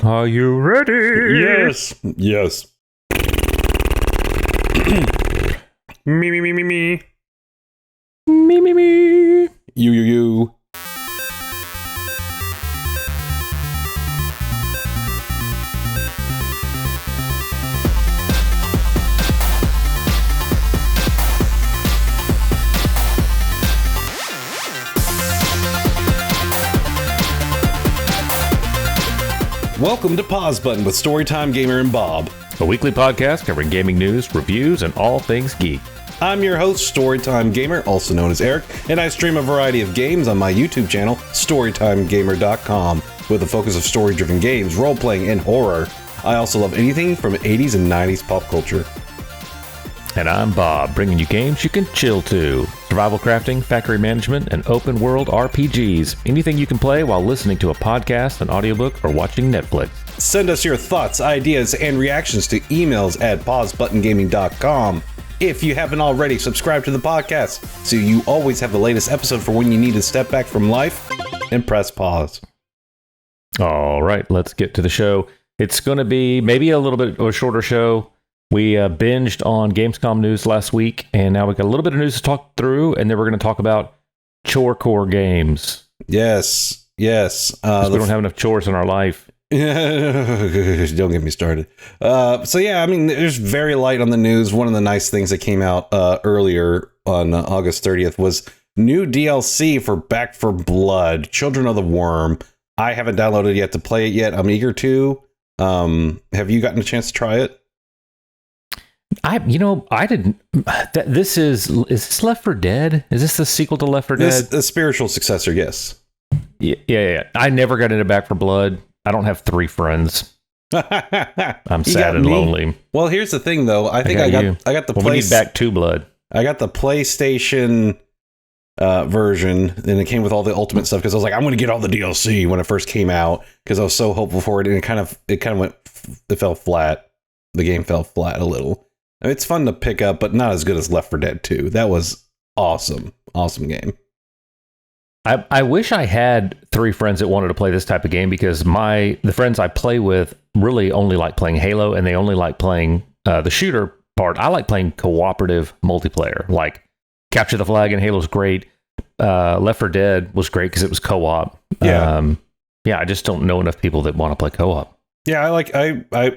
Are you ready? Yes. Yes. Me, me, me, me, me. Me, me, me. You. Welcome to Pause Button with Storytime Gamer and Bob. A weekly podcast covering gaming news, reviews, and all things geek. I'm your host, Storytime Gamer, also known as Eric, and I stream a variety of games on my YouTube channel, StorytimeGamer.com, with a focus of story-driven games, role-playing, and horror. I also love anything from 80s and 90s pop culture. And I'm Bob, bringing you games you can chill to. Survival crafting, factory management, and open world RPGs. Anything you can play while listening to a podcast, an audiobook, or watching Netflix. Send us your thoughts, ideas, and reactions to emails at pausebuttongaming.com. If you haven't already, subscribe to the podcast so you always have the latest episode for when you need to step back from life and press pause. All right, let's get to the show. It's going to be maybe a little bit of a shorter show. We binged on Gamescom news last week, and now we've got a little bit of news to talk through, and then we're going to talk about Chorecore games. Yes. We don't have enough chores in our life. Don't get me started. So yeah, I mean, there's very light on the news. One of the nice things that came out earlier on August 30th was new DLC for Back for Blood, Children of the Worm. I haven't downloaded it yet to play it yet. I'm eager to. Have you gotten a chance to try it? I didn't. Is this Left 4 Dead? Is this the sequel to Left 4 Dead? This the spiritual successor, yes. Yeah. I never got into Back for Blood. I don't have 3 friends. I'm sad and lonely. Well, here's the thing, though. I think I got the we need Back 2 Blood. I got the PlayStation version, and it came with all the Ultimate stuff because I was like, I'm going to get all the DLC when it first came out because I was so hopeful for it, and it fell flat. The game fell flat a little. It's fun to pick up, but not as good as Left 4 Dead 2. That was awesome game. I wish I had 3 friends that wanted to play this type of game because the friends I play with really only like playing Halo, and they only like playing the shooter part. I like playing cooperative multiplayer, like Capture the Flag in Halo's great. Left 4 Dead was great because it was co-op. Yeah. I just don't know enough people that want to play co-op. Yeah,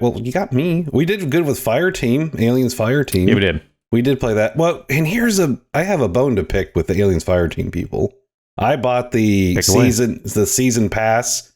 well, you got me. We did good with Aliens Fire Team. Yeah, we did. We did play that. Well, and I have a bone to pick with the Aliens Fire Team people. I bought the season pass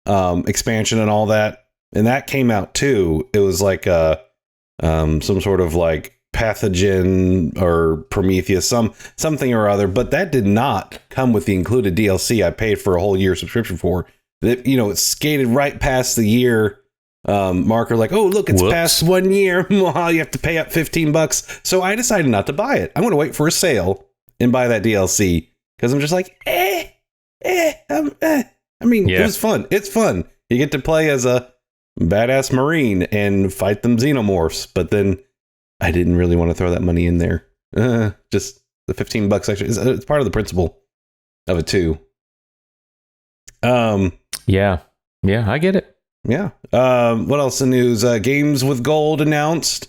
expansion and all that, and that came out too. It was like some sort of like pathogen or Prometheus, something or other, but that did not come with the included DLC I paid for a whole year subscription for. It skated right past the year marker, like, oh, look, it's past 1 year. You have to pay up $15. So I decided not to buy it. I'm going to wait for a sale and buy that DLC because I'm just like, I mean, It was fun. It's fun. You get to play as a badass Marine and fight them xenomorphs. But then I didn't really want to throw that money in there. Just the $15 actually. It's part of the principle of it too. Yeah, I get it. Yeah. What else in news? Games with Gold announced.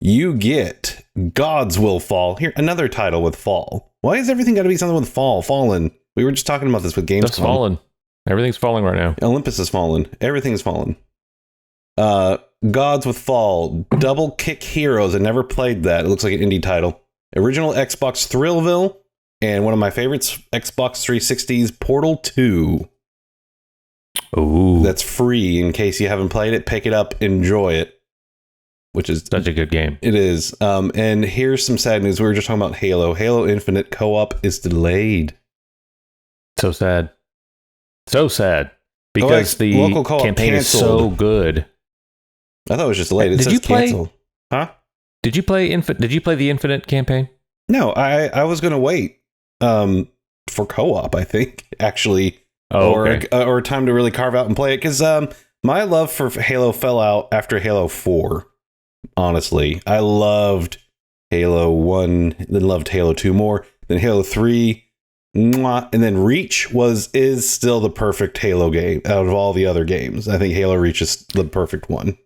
You get Gods Will Fall. Here, another title with fall. Why has everything got to be something with fall? Fallen. We were just talking about this with Gamescom. That's fallen. Everything's falling right now. Olympus has fallen. Everything is fallen. Gods with Fall. Double Kick Heroes. I never played that. It looks like an indie title. Original Xbox Thrillville. And one of my favorites, Xbox 360's Portal 2. Ooh. That's free in case you haven't played it. Pick it up, enjoy it. Which is such a good game. It is. And here's some sad news. We were just talking about Halo. Halo Infinite co-op is delayed. So sad. Because the local co-op campaign canceled. Is so good. I thought it was just delayed. It says canceled. Huh? Did you play the Infinite campaign? No, I was going to wait for co-op, I think, actually. Or time to really carve out and play it, because my love for Halo fell out after Halo 4. Honestly, I loved Halo 1, then loved Halo 2 more. Then Halo 3 Mwah. And then Reach is still the perfect Halo game out of all the other games. I think Halo Reach is the perfect one.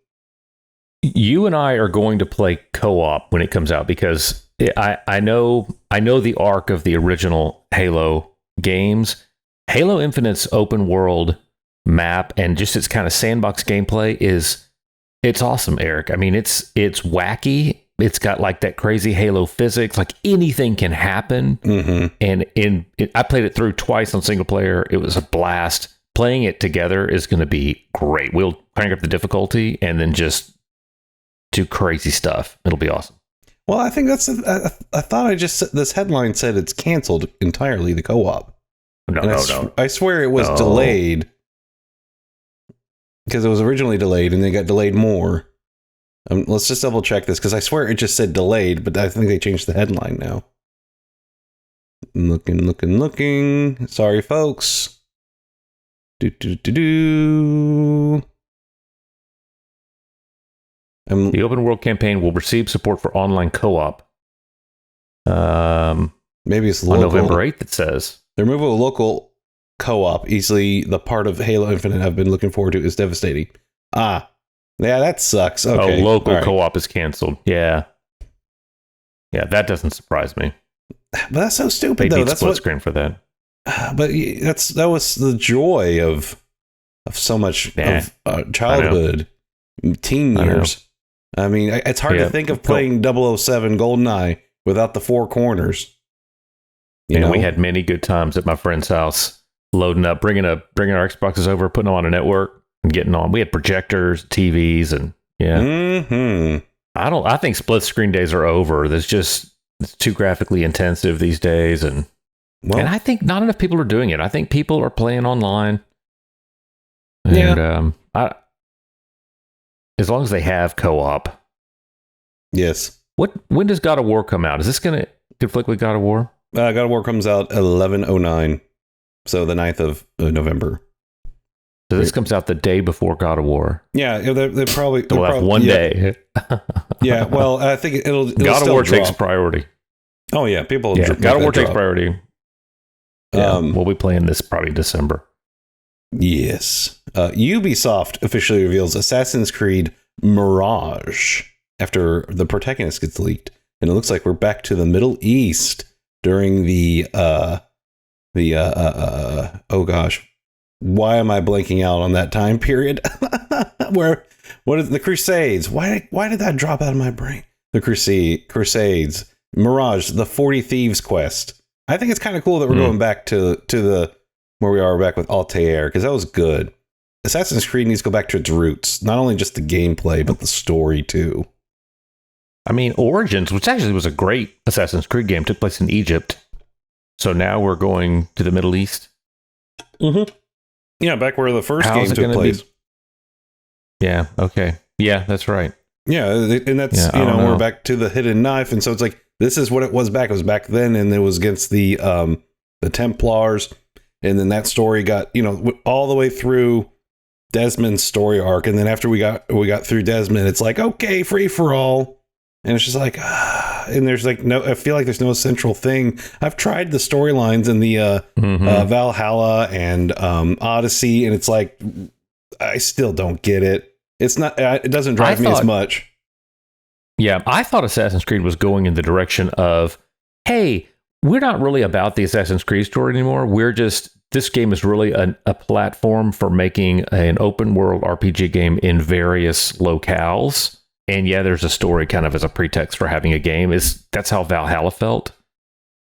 You and I are going to play co-op when it comes out because I know the arc of the original Halo games. Halo Infinite's open world map and just its kind of sandbox gameplay it's awesome, Eric. I mean, it's wacky. It's got like that crazy Halo physics, like anything can happen. Mm-hmm. And I played it through twice on single player. It was a blast. Playing it together is going to be great. We'll crank up the difficulty and then just do crazy stuff. It'll be awesome. Well, I think I thought this headline said it's canceled entirely, the co-op. No. I swear it was delayed because it was originally delayed and they got delayed more. Let's just double check this because I swear it just said delayed, but I think they changed the headline now. Looking. Sorry, folks. The open world campaign will receive support for online co-op. Maybe it's on November 8th, it says. The removal of local co-op, easily the part of Halo Infinite I've been looking forward to, is devastating. Yeah, that sucks. Okay. Local co-op is canceled. Yeah, that doesn't surprise me. But that's so stupid, though. That's split screen for that. But that was the joy of so much of childhood, teen years. I mean, it's hard to think of playing 007 GoldenEye without the four corners. And we had many good times at my friend's house, loading up, bringing our Xboxes over, putting them on a network, and getting on. We had projectors, TVs, and Mm-hmm. I think split screen days are over. It's too graphically intensive these days, and I think not enough people are doing it. I think people are playing online. And, as long as they have co-op. Yes. When does God of War come out? Is this going to conflict with God of War? God of War comes out 11/09, so the 9th of November. So this comes out the day before God of War. Yeah, they're probably... We'll have one day. Yeah, well, I think it'll God of War takes priority. Oh, yeah, people... God of War takes priority. Yeah, we'll be playing this probably December. Yes. Ubisoft officially reveals Assassin's Creed Mirage after the protagonist gets leaked. And it looks like we're back to the Middle East during oh gosh, why am I blanking out on that time period? What is the Crusades? Why did that drop out of my brain? The Crusades, Mirage, the 40 Thieves quest. I think it's kind of cool that we're going back to the where we are back with Altair, because that was good. Assassin's Creed needs to go back to its roots, not only just the gameplay but the story too. I mean, Origins, which actually was a great Assassin's Creed game, took place in Egypt. So now we're going to the Middle East. Mm-hmm. Yeah, back where the first game took place. Yeah, okay. Yeah, that's right. Yeah, and that's, we're back to the hidden knife. And so it's like, this is what it was back. It was back then, and it was against the Templars. And then that story got, all the way through Desmond's story arc. And then after we got through Desmond, it's like, okay, free for all. And it's just like, and there's like I feel like there's no central thing. I've tried the storylines in the Valhalla and Odyssey, and it's like, I still don't get it. It's not, it doesn't drive me as much. Yeah, I thought Assassin's Creed was going in the direction of, hey, we're not really about the Assassin's Creed story anymore. This game is really a platform for making an open world RPG game in various locales. And yeah, there's a story kind of as a pretext for having a game. That's how Valhalla felt.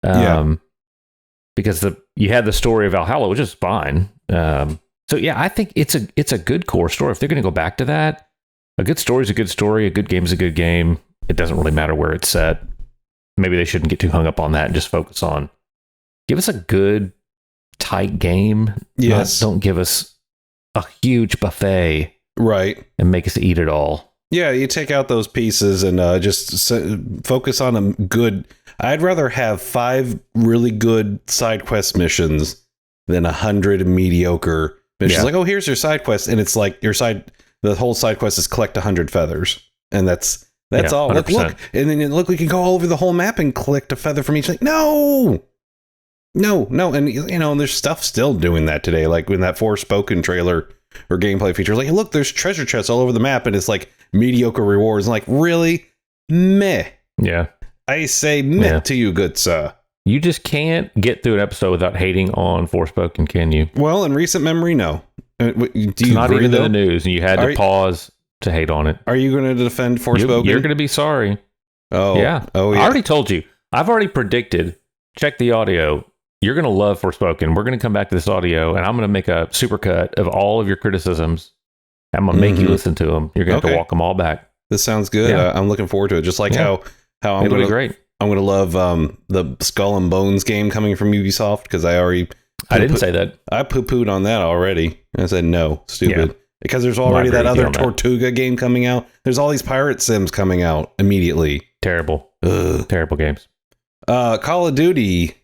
Because you had the story of Valhalla, which is fine. So yeah, I think it's a good core story. If they're going to go back to that, a good story is a good story. A good game is a good game. It doesn't really matter where it's set. Maybe they shouldn't get too hung up on that and just focus on give us a good, tight game. Yes. Don't give us a huge buffet. Right. And make us eat it all. Yeah, you take out those pieces and just focus on a good... I'd rather have 5 really good side quest missions than 100 mediocre missions. Yeah. Like, oh, here's your side quest, and it's like the whole side quest is collect 100 feathers, and that's all. 100%. Look, and then we can go all over the whole map and collect a feather from each. Like, no, No, and there's stuff still doing that today. Like when that Forspoken trailer or gameplay feature, like, look, there's treasure chests all over the map, and it's like mediocre rewards. Like, really, meh. Yeah, I say meh to you, good sir. You just can't get through an episode without hating on Forspoken, can you? Well, in recent memory, no. Do you it's not agree, even though? in the news, and you had to pause to hate on it. Are you going to defend Forspoken? You're going to be sorry. Oh, yeah. I already told you. I've already predicted. Check the audio. You're going to love Forspoken. We're going to come back to this audio, and I'm going to make a supercut of all of your criticisms. I'm going to make you listen to them. You're going to have to walk them all back. This sounds good. Yeah. I'm looking forward to it. Just like how I'm going to be great. I'm going to love the Skull and Bones game coming from Ubisoft, because I didn't say that. I poo-pooed on that already. I said no, stupid. Yeah. Because there's already that other Tortuga game coming out. There's all these pirate sims coming out immediately. Terrible. Terrible games. Call of Duty.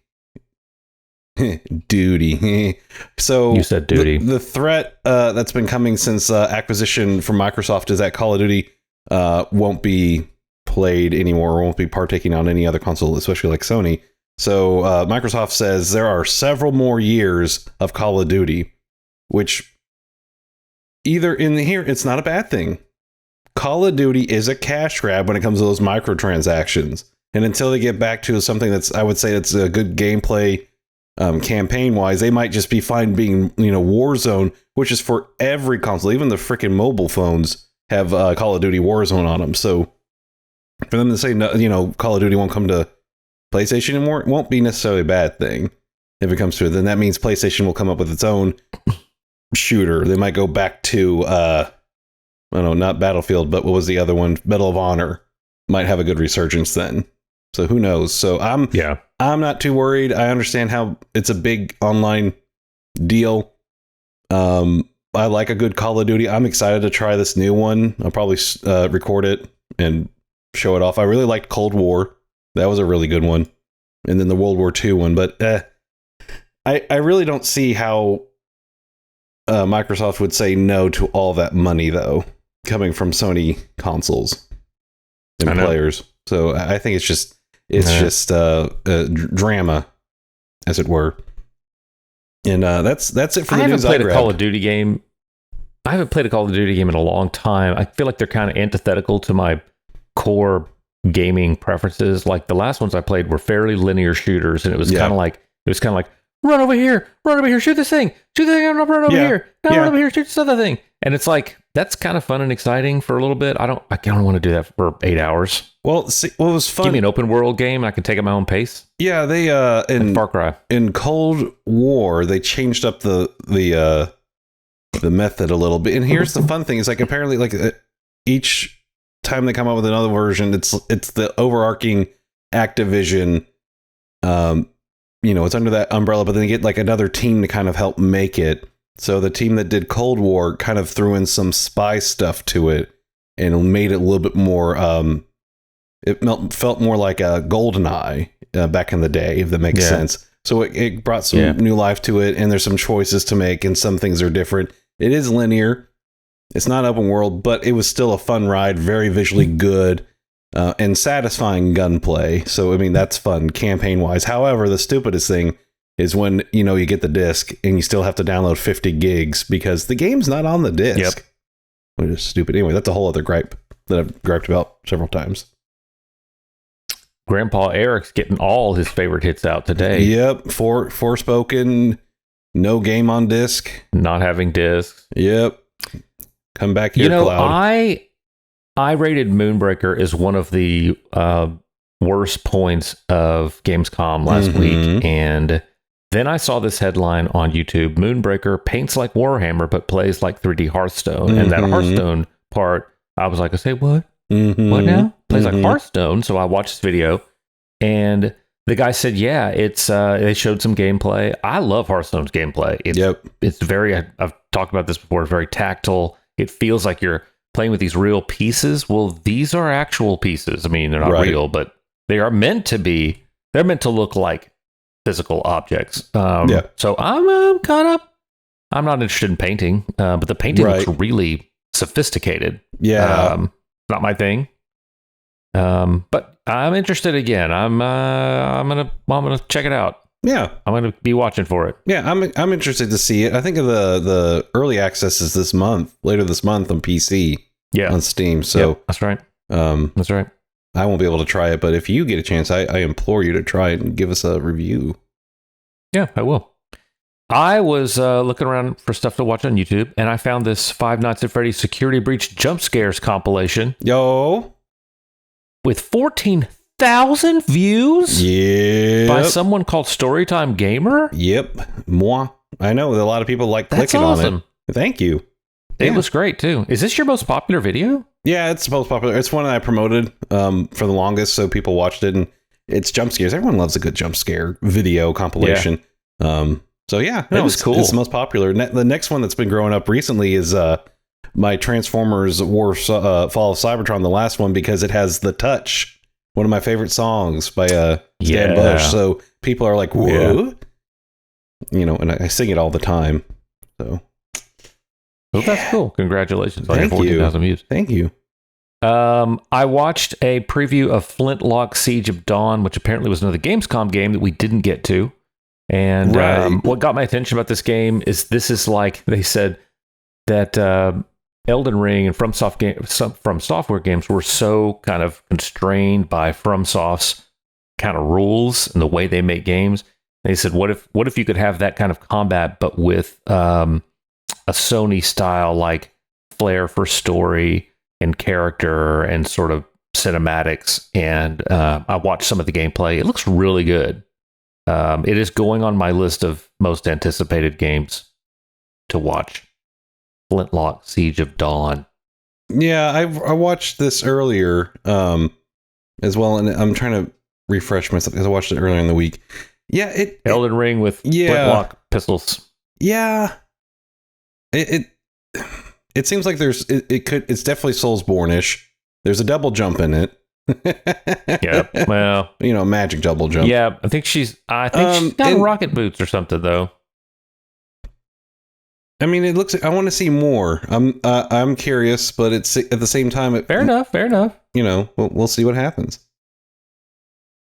Duty. So you said duty. The threat that's been coming since acquisition from Microsoft is that Call of Duty won't be played anymore, won't be partaking on any other console, especially like Sony. So Microsoft says there are several more years of Call of Duty, which either in here, it's not a bad thing. Call of Duty is a cash grab when it comes to those microtransactions. And until they get back to something that's, I would say, that's a good gameplay campaign wise, they might just be fine being, Warzone, which is for every console. Even the freaking mobile phones have Call of Duty Warzone on them. So for them to say, no, Call of Duty won't come to PlayStation anymore, it won't be necessarily a bad thing. If it comes to it, then that means PlayStation will come up with its own shooter. They might go back to, I don't know, not Battlefield, but what was the other one? Medal of Honor might have a good resurgence then. So who knows? So I'm not too worried. I understand how it's a big online deal. I like a good Call of Duty. I'm excited to try this new one. I'll probably record it and show it off. I really liked Cold War. That was a really good one. And then the World War II one. But I really don't see how Microsoft would say no to all that money, though, coming from Sony consoles and players. So I think it's just drama, as it were. And that's it for the news. I haven't played a Call of Duty game. I haven't played a Call of Duty game in a long time. I feel like they're kind of antithetical to my core gaming preferences. Like the last ones I played were fairly linear shooters, and it was kind of like run over here, shoot this thing, run over here, run over here, shoot this other thing. And it's like, that's kind of fun and exciting for a little bit. I don't want to do that for 8 hours. Well, see, what was fun? Give me an open world game and I can take at my own pace. Yeah, they in Far Cry. In Cold War, they changed up the method a little bit. And here's the fun thing: is like apparently like each time they come out with another version, it's the overarching Activision. It's under that umbrella, but then they get like another team to kind of help make it. So the team that did Cold War kind of threw in some spy stuff to it and made it a little bit more. It felt more like a GoldenEye back in the day, if that makes sense. So it brought some new life to it, and there's some choices to make, and some things are different. It is linear. It's not open world, but it was still a fun ride, very visually good. And satisfying gunplay. So, I mean, that's fun campaign-wise. However, the stupidest thing is when, you get the disc and you still have to download 50 gigs because the game's not on the disc. Yep. Which is stupid. Anyway, that's a whole other gripe that I've griped about several times. Grandpa Eric's getting all his favorite hits out today. Yep. Forspoken, no game on disc. Not having discs. Yep. Come back here, Cloud. I rated Moonbreaker as one of the worst points of Gamescom last week. And then I saw this headline on YouTube: Moonbreaker paints like Warhammer, but plays like 3D Hearthstone. And that Hearthstone part, I was like, I say, what? What now? Plays like Hearthstone. So I watched this video and the guy said, yeah, it's they showed some gameplay. I love Hearthstone's gameplay. It's very, I've talked about this before, very tactile. It feels like you're playing with these real pieces. Well, these are actual pieces. I mean, they're not real, but they are meant to be. They're meant to look like physical objects. So I'm not interested in painting, but the painting looks really sophisticated. Not my thing. But I'm interested again. I'm gonna check it out. Yeah, I'm going to be watching for it. yeah, I'm interested to see it. I think of the early access is later this month on PC. Yeah, on Steam. So yep, that's right. That's right. I won't be able to try it, but if you get a chance, I implore you to try it and give us a review. Yeah, I will. I was looking around for stuff to watch on YouTube, and I found this Five Nights at Freddy's Security Breach Jump Scares compilation. Yo. With 14,000 views? Yeah. By someone called Storytime Gamer? Yep. Moi. I know a lot of people like clicking awesome. on it. Thank you. It was great, too. Is this your most popular video? Yeah, it's the most popular. It's one that I promoted for the longest, so people watched it, and it's jump scares. Everyone loves a good jump scare video compilation. Yeah. So yeah, it was cool. It's the most popular. The next one that's been growing up recently is my Transformers Fall of Cybertron, the last one, because it has The Touch, one of my favorite songs by Stan Bush. So people are like, whoa. You know, and I sing it all the time. So well, that's cool. Congratulations on your 14,000 views. Thank you. I watched a preview of Flintlock Siege of Dawn, which apparently was another Gamescom game that we didn't get to. And what got my attention about this game is like they said that Elden Ring and From Software games were so kind of constrained by FromSoft's kind of rules and the way they make games. They said, what if you could have that kind of combat, but with a Sony style, like flair for story and character and sort of cinematics. And I watched some of the gameplay. It looks really good. It is going on my list of most anticipated games to watch. Flintlock Siege of Dawn. Yeah, I watched this earlier as well, and I'm trying to refresh myself because I watched it earlier in the week. Yeah, Elden Ring with Flintlock pistols. Yeah, it seems like it's definitely Soulsborne-ish. There's a double jump in it. Yeah, well, magic double jump. Yeah, I think she's got rocket boots or something though. I mean, it looks. I want to see more. I'm curious, but it's at the same time. Fair enough. We'll see what happens.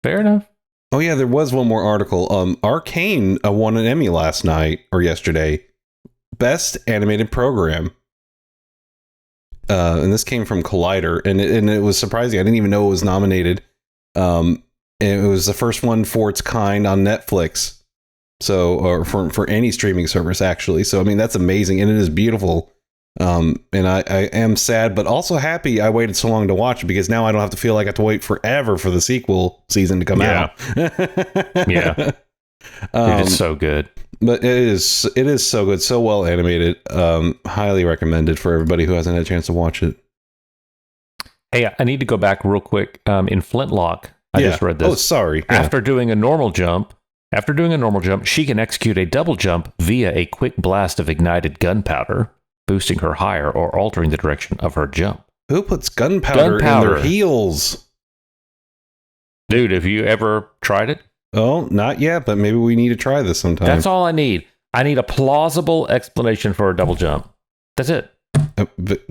Fair enough. Oh yeah, there was one more article. Arcane won an Emmy last night or yesterday, Best Animated Program. And this came from Collider, and it was surprising. I didn't even know it was nominated. And it was the first one for its kind on Netflix. So, or for any streaming service, actually. So, I mean, that's amazing, and it is beautiful. And I am sad, but also happy I waited so long to watch it, because now I don't have to feel like I have to wait forever for the sequel season to come out. Yeah. It is so good. But it is so good, so well animated. Highly recommended for everybody who hasn't had a chance to watch it. Hey, I need to go back real quick. In Flintlock, I just read this. Oh, sorry. After doing a normal jump, she can execute a double jump via a quick blast of ignited gunpowder, boosting her higher or altering the direction of her jump. Who puts gunpowder in their heels? Dude, have you ever tried it? Oh, not yet, but maybe we need to try this sometime. That's all I need. I need a plausible explanation for a double jump. That's it.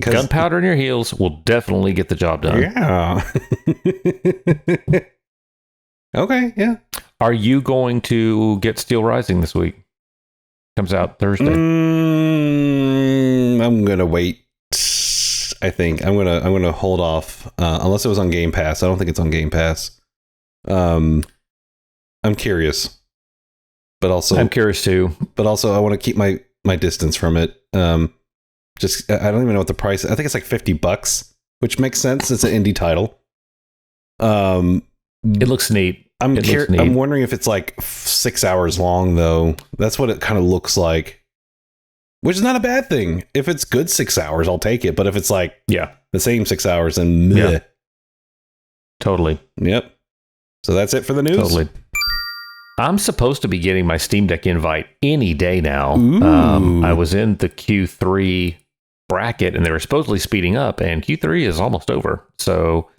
Gunpowder in your heels will definitely get the job done. Yeah. Okay, yeah. Are you going to get Steel Rising this week? Comes out Thursday. I'm gonna wait. I think I'm gonna hold off unless it was on Game Pass. I don't think it's on Game Pass. I'm curious, but also I'm curious too. But also, I want to keep my distance from it. Just I don't even know what the price is. I think it's like $50, which makes sense. It's an indie title. It looks neat. I'm wondering if it's like 6 hours long though. That's what it kind of looks like, which is not a bad thing. If it's good 6 hours, I'll take it. But if it's like the same 6 hours, then meh. Totally. Yep. So that's it for the news. Totally. I'm supposed to be getting my Steam Deck invite any day now. I was in the Q3 bracket, and they were supposedly speeding up, and Q3 is almost over. So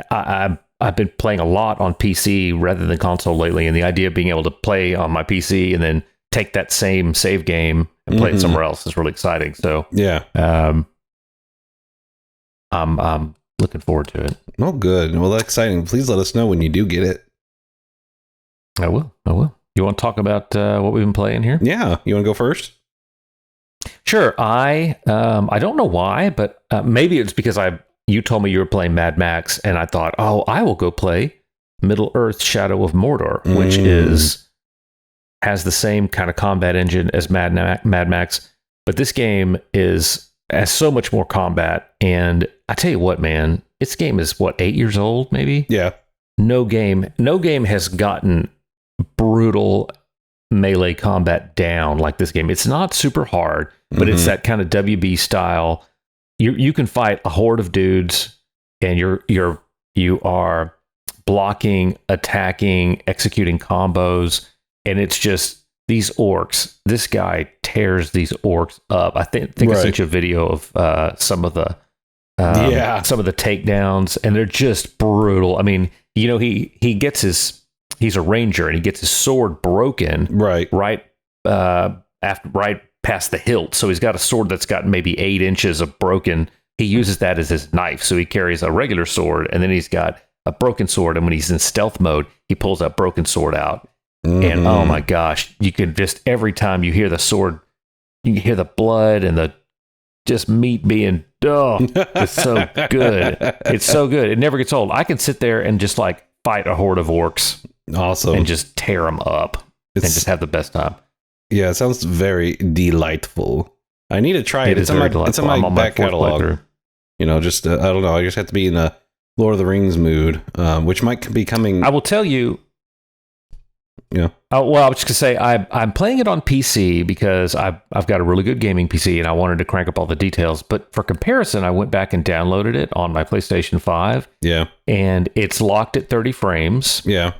I've been playing a lot on PC rather than console lately, and the idea of being able to play on my PC and then take that same save game and play it somewhere else is really exciting. So yeah, I'm looking forward to it. Oh, good. Well, that's exciting. Please let us know when you do get it. I will. You want to talk about what we've been playing here? Yeah. You want to go first? Sure. I don't know why, but maybe it's because you told me you were playing Mad Max, and I thought, oh, I will go play Middle Earth: Shadow of Mordor, which has the same kind of combat engine as Mad Max, but this game has so much more combat. And I tell you what, man, this game is 8 years old, maybe? Yeah. No game has gotten brutal melee combat down like this game. It's not super hard, but it's that kind of WB style. You can fight a horde of dudes, and you are blocking, attacking, executing combos, and it's just these orcs. This guy tears these orcs up. I think I sent you a video of some of the takedowns, and they're just brutal. I mean, he gets he's a ranger, and he gets his sword broken right past the hilt. So he's got a sword that's got maybe 8 inches of broken. He uses that as his knife. So he carries a regular sword, and then he's got a broken sword. And when he's in stealth mode, he pulls that broken sword out. And oh my gosh, you can just, every time you hear the sword, you can hear the blood and the just meat being, it's so good. It's so good. It never gets old. I can sit there and just like fight a horde of orcs. Awesome. And just tear them up and just have the best time. Yeah, it sounds very delightful. I need to try it. It's on my back catalog. Just I don't know. I just have to be in a Lord of the Rings mood, which might be coming. I will tell you. Yeah. Well, I was just gonna say I'm playing it on PC because I've got a really good gaming PC, and I wanted to crank up all the details. But for comparison, I went back and downloaded it on my PlayStation 5. Yeah. And it's locked at 30 frames. Yeah.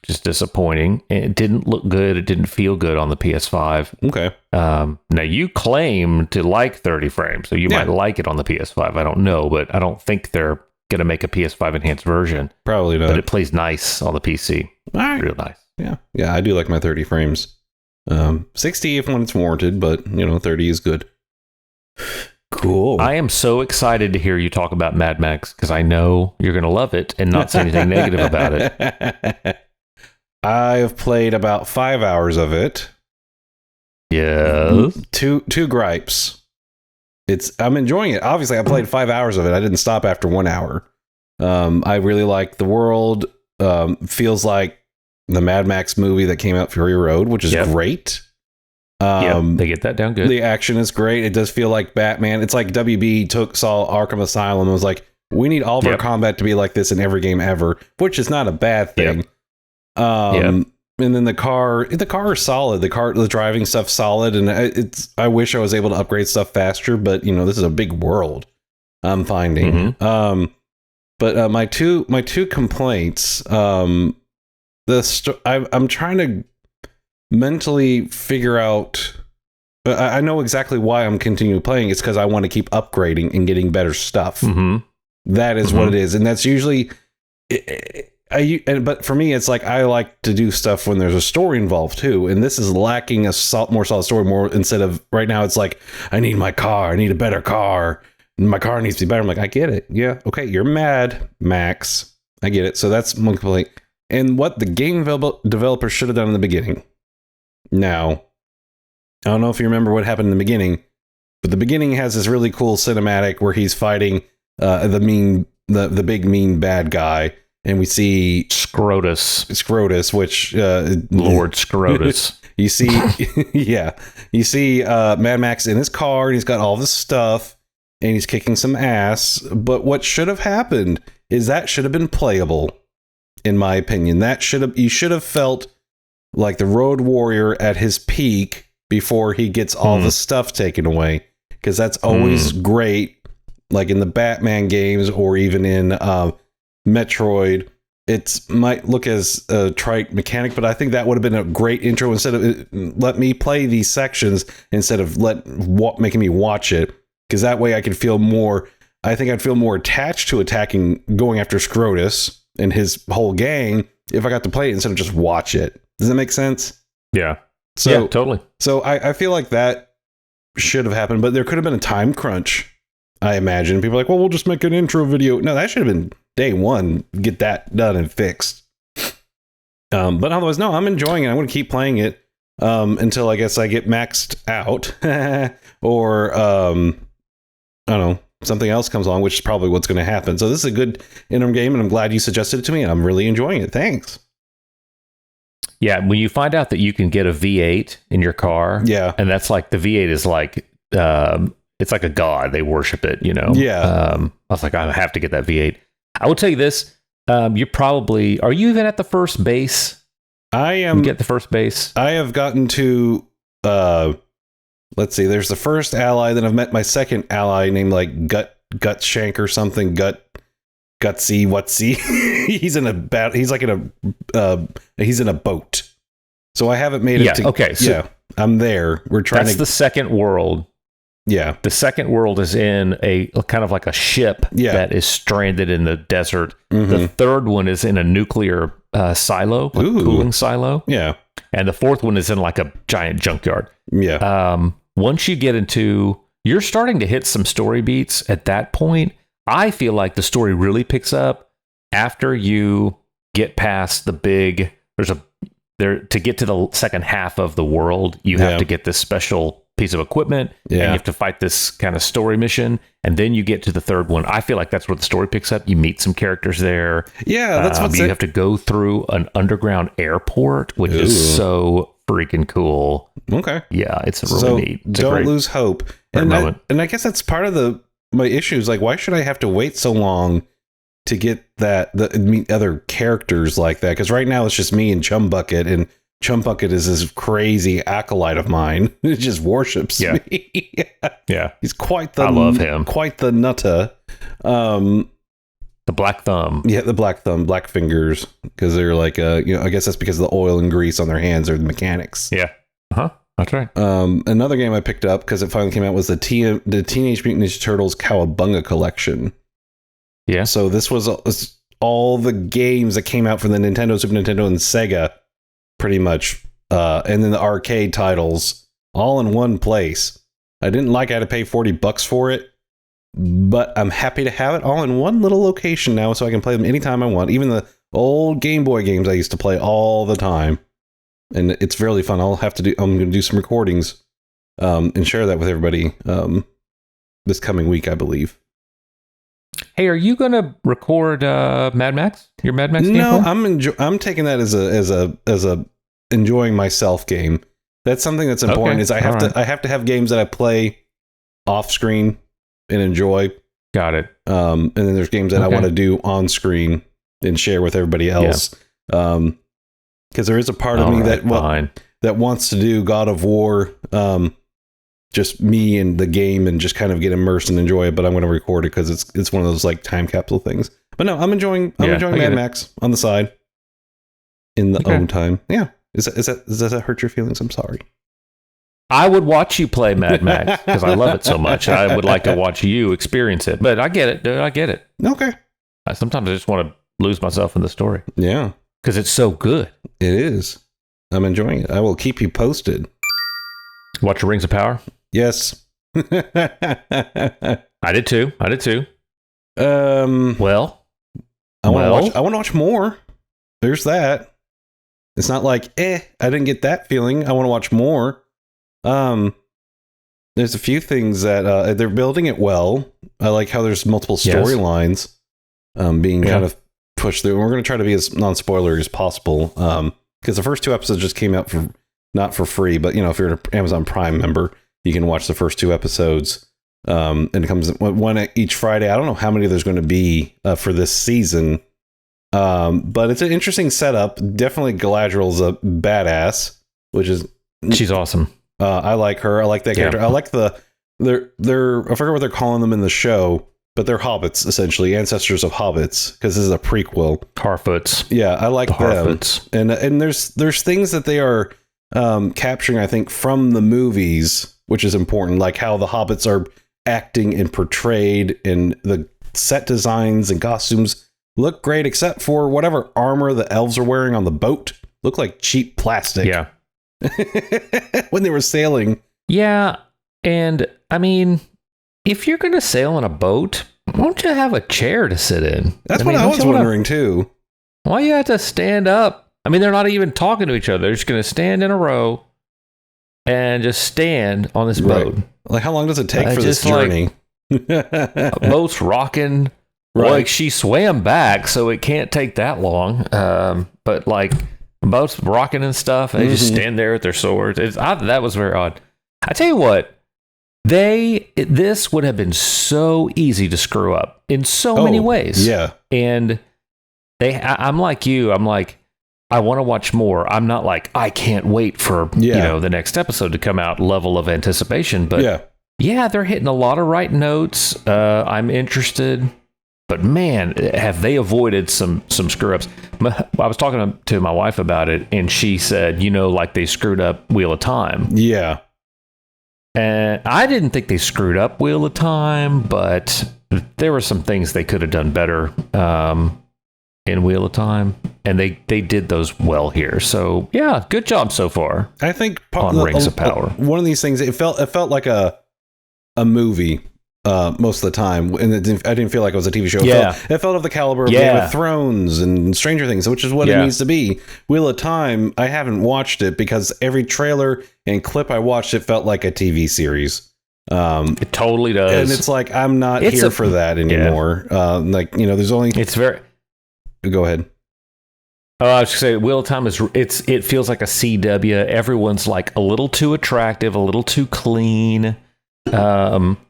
Just disappointing. It didn't look good. It didn't feel good on the PS5. Okay. Now you claim to like 30 frames, so you might like it on the PS5. I don't know, but I don't think they're going to make a PS5 enhanced version. Probably not. But it plays nice on the PC. All right. Real nice. Yeah. Yeah, I do like my 30 frames. 60 if when it's warranted, but 30 is good. Cool. I am so excited to hear you talk about Mad Max because I know you're going to love it and not say anything negative about it. I've played about 5 hours of it. Yes. Two gripes. I'm enjoying it. Obviously, I played 5 hours of it. I didn't stop after 1 hour. I really like the world. Feels like the Mad Max movie that came out, Fury Road, which is great. They get that down good. The action is great. It does feel like Batman. It's like WB saw Arkham Asylum and was like, we need all of our combat to be like this in every game ever, which is not a bad thing. And then the car is solid. The driving stuff's solid, and I wish I was able to upgrade stuff faster, but this is a big world I'm finding. But my two complaints, I'm trying to mentally figure out. I know exactly why I'm continuing playing. It's because I want to keep upgrading and getting better stuff. That is what it is, and that's usually. But for me, it's like I like to do stuff when there's a story involved too, and this is lacking more solid story. More instead of right now, it's like I need my car, I need a better car, and my car needs to be better. I'm like, I get it, yeah, okay, you're mad, Max, I get it. So that's one complaint. And what the game developer should have done in the beginning. Now, I don't know if you remember what happened in the beginning, but the beginning has this really cool cinematic where he's fighting the big mean bad guy. And we see Scrotus, which Lord Scrotus. You see Mad Max in his car, and he's got all this stuff, and he's kicking some ass. But what should have happened is that should have been playable, in my opinion. You should have felt like the Road Warrior at his peak before he gets all the stuff taken away, because that's always great. Like in the Batman games, or even in Metroid, it might look as a trite mechanic, but I think that would have been a great intro. Instead of let me play these sections instead of making me watch it, because that way I could feel more. I think I'd feel more attached to going after Scrotus and his whole gang if I got to play it instead of just watch it. Does that make sense? Yeah. So totally. So I feel like that should have happened, but there could have been a time crunch. I imagine people are like, well, we'll just make an intro video. No, that should have been day one. Get that done and fixed. But otherwise, no, I'm enjoying it. I'm going to keep playing it until I guess I get maxed out or I don't know, something else comes along, which is probably what's going to happen. So this is a good interim game, and I'm glad you suggested it to me, and I'm really enjoying it. Thanks. Yeah, when you find out that you can get a V8 in your car, and that's like the V8 is like it's like a god. They worship it, you know. Yeah. I was like, I have to get that V8. I will tell you this: you probably are you even at the first base? I am. You get the first base. I have gotten to. Let's see. There's the first ally. Then I've met my second ally named like Gut Shank or something. Gutsy, whatsy. He's in a he's like in a he's in a boat. So I haven't made it to okay. So yeah, I'm there. We're trying that's the second world. Yeah. The second world is in a kind of like a ship that is stranded in the desert. Mm-hmm. The third one is in a nuclear silo, like cooling silo. Yeah. And the fourth one is in like a giant junkyard. Yeah. Once you get into, you're starting to hit some story beats at that point. I feel like the story really picks up after you get past the big, to get to the second half of the world, you have to get this special piece of equipment and you have to fight this kind of story mission, and then you get to the third one. I feel like that's where the story picks up. You meet some characters there. Yeah, that's what you have to go through an underground airport, which is so freaking cool. Okay. Yeah, it's really neat. It's don't lose hope. And I guess that's part of my issues. Like, why should I have to wait so long to get meet other characters like that? Because right now it's just me and Chumbucket, and Chumbucket is this crazy acolyte of mine. It just worships me. Yeah. He's I love him. Quite the nutta. The black thumb. Yeah, the black thumb, black fingers, because they're like, I guess that's because of the oil and grease on their hands or the mechanics. Yeah. That's right. Another game I picked up because it finally came out was the Teenage Mutant Ninja Turtles Cowabunga Collection. Yeah. So this was all the games that came out for the Nintendo, Super Nintendo, and Sega, pretty much. And then the arcade titles all in one place. I didn't like I had to pay $40 for it, but I'm happy to have it all in one little location now so I can play them anytime I want. Even the old Game Boy games I used to play all the time. And it's really fun. I'm going to do some recordings and share that with everybody this coming week, I believe. Hey, are you going to record Mad Max? Your Mad Max game? No, I'm taking that as a enjoying myself game. That's something that's important. Is I have to have games that I play off screen and enjoy. Got it. And then there's games that I want to do on screen and share with everybody else. Because there is a part of me that wants to do God of War, just me and the game, and just kind of get immersed and enjoy it. But I'm going to record it because it's one of those like time capsule things. But no, I'm enjoying Mad Max on the side in the own time. Yeah, does that hurt your feelings? I'm sorry. I would watch you play Mad Max because I love it so much. I would like to watch you experience it. But I get it, dude. I get it. Okay. Sometimes I just want to lose myself in the story. Yeah. Because it's so good. It is. I'm enjoying it. I will keep you posted. Watch Rings of Power? Yes. I did too. Well, I want to watch more. There's that. It's not like, I didn't get that feeling. I want to watch more. There's a few things that they're building it well. I like how there's multiple storylines being kind of pushed through. And we're going to try to be as non-spoiler as possible. Because the first 2 episodes just came out not for free, but if you're an Amazon Prime member, you can watch the first 2 episodes. And it comes one each Friday. I don't know how many there's going to be for this season. But it's an interesting setup. Definitely Galadriel's a badass, she's awesome. I like her. I like that character. I like they're I forget what they're calling them in the show, but they're hobbits, essentially, ancestors of hobbits, because this is a prequel. Harfoots. Yeah, I like them. Harfoots. And there's things that they are capturing, I think, from the movies, which is important, like how the hobbits are acting and portrayed, and the set designs and costumes look great, except for whatever armor the elves are wearing on the boat. Look like cheap plastic. Yeah. When they were sailing. Yeah. And I mean, if you're going to sail on a boat, why don't you have a chair to sit in? That's what I was wondering too. Why you have to stand up I mean, they're not even talking to each other. They're just going to stand in a row and just stand on this boat. Like, how long does it take for this journey? A boat's rocking. Right. Like, she swam back, so it can't take that long. But like, boats rocking and stuff. They just stand there with their swords. That was very odd. I tell you what, this would have been so easy to screw up in so many ways. Yeah, and I'm like you. I'm like, I want to watch more. I'm not like, I can't wait for the next episode to come out. Level of anticipation, but yeah, they're hitting a lot of right notes. I'm interested. But man, have they avoided some screw ups. I was talking to my wife about it, and she said, like they screwed up Wheel of Time. Yeah. And I didn't think they screwed up Wheel of Time, but there were some things they could have done better in Wheel of Time. And they did those well here. So, yeah, good job so far. I think on Rings of Power. One of these things, it felt like a movie. Most of the time, and I didn't feel like it was a TV show. It felt of the caliber of Game of Thrones and Stranger Things, which is what it needs to be. Wheel of Time, I haven't watched it because every trailer and clip I watched, it felt like a TV series. It totally does, and it's like I'm not here for that anymore. There's only. It's very. Go ahead. Oh, I was just saying, Wheel of Time it feels like a CW. Everyone's like a little too attractive, a little too clean.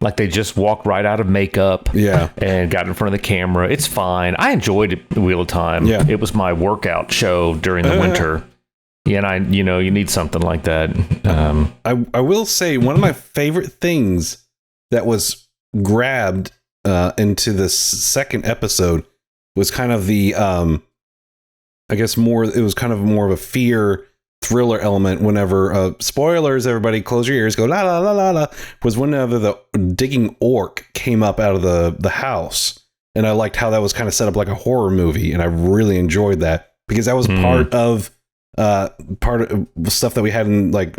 Like they just walked right out of makeup and got in front of the camera. It's fine. I enjoyed Wheel of Time. It was my workout show during the winter. Yeah, and you need something like that. I will say one of my favorite things that was grabbed into the second episode was kind of the I guess it was kind of more of a fear thriller element whenever spoilers, everybody close your ears, go la la la la la, was whenever the digging orc came up out of the house. And I liked how that was kind of set up like a horror movie, and I really enjoyed that because that was part of stuff that we had in like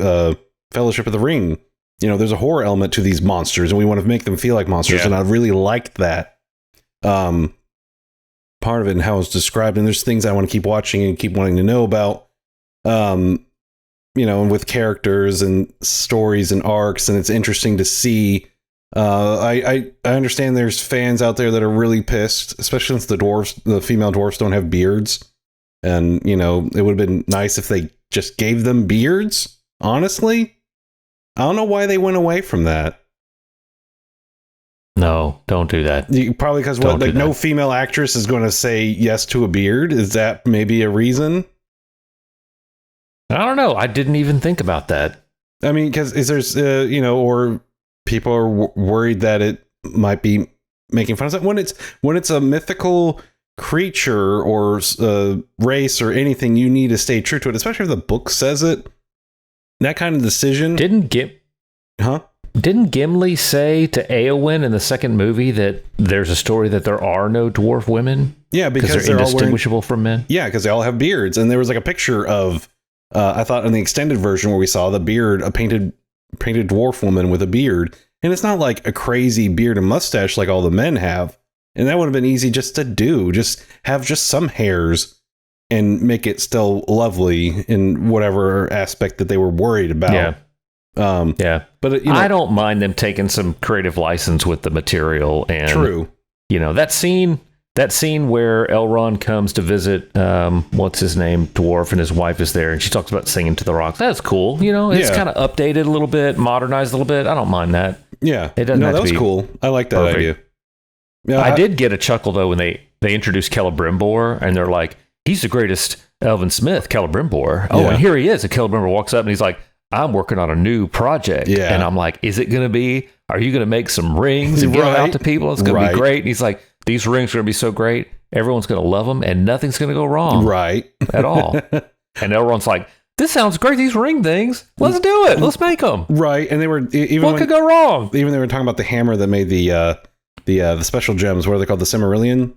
Fellowship of the Ring. There's a horror element to these monsters, and we want to make them feel like monsters, and I really liked that part of it and how it's described. And there's things I want to keep watching and keep wanting to know about. And with characters and stories and arcs, and it's interesting to see. I understand there's fans out there that are really pissed, especially since the female dwarfs don't have beards. And, it would have been nice if they just gave them beards. Honestly, I don't know why they went away from that. No, don't do that. Probably because no female actress is going to say yes to a beard. Is that maybe a reason? I don't know. I didn't even think about that. I mean, because there's, or people are worried that it might be making fun of something. When it's a mythical creature or race or anything, you need to stay true to it, especially if the book says it. That kind of decision. Didn't Gimli say to Eowyn in the second movie that there's a story that there are no dwarf women? Yeah, because they're indistinguishable from men. Yeah, because they all have beards, and there was like a picture of. I thought in the extended version where we saw the beard, a painted dwarf woman with a beard, and it's not like a crazy beard and mustache like all the men have, and that would have been easy just to do. Just have just some hairs and make it still lovely in whatever aspect that they were worried about. But I don't mind them taking some creative license with the material. And true, that scene where Elrond comes to visit, what's his name, dwarf, and his wife is there, and she talks about singing to the rocks. That's cool. It's kind of updated a little bit, modernized a little bit. I don't mind that. Yeah, it doesn't. That was cool. I like that idea. Yeah, I did get a chuckle though when they introduced Celebrimbor, and they're like, "He's the greatest elven smith, Celebrimbor." Oh, and here he is. And Celebrimbor walks up, and he's like, "I'm working on a new project." Yeah, and I'm like, "Is it going to be? Are you going to make some rings and give them out to people? It's going to be great." And he's like, "These rings are going to be so great. Everyone's going to love them, and nothing's going to go wrong, right, at all." And Elrond's like, "This sounds great. These ring things. Let's do it. Let's make them." Right. And they were what could go wrong? Even they were talking about the hammer that made the special gems. What are they called? The Silmarillion.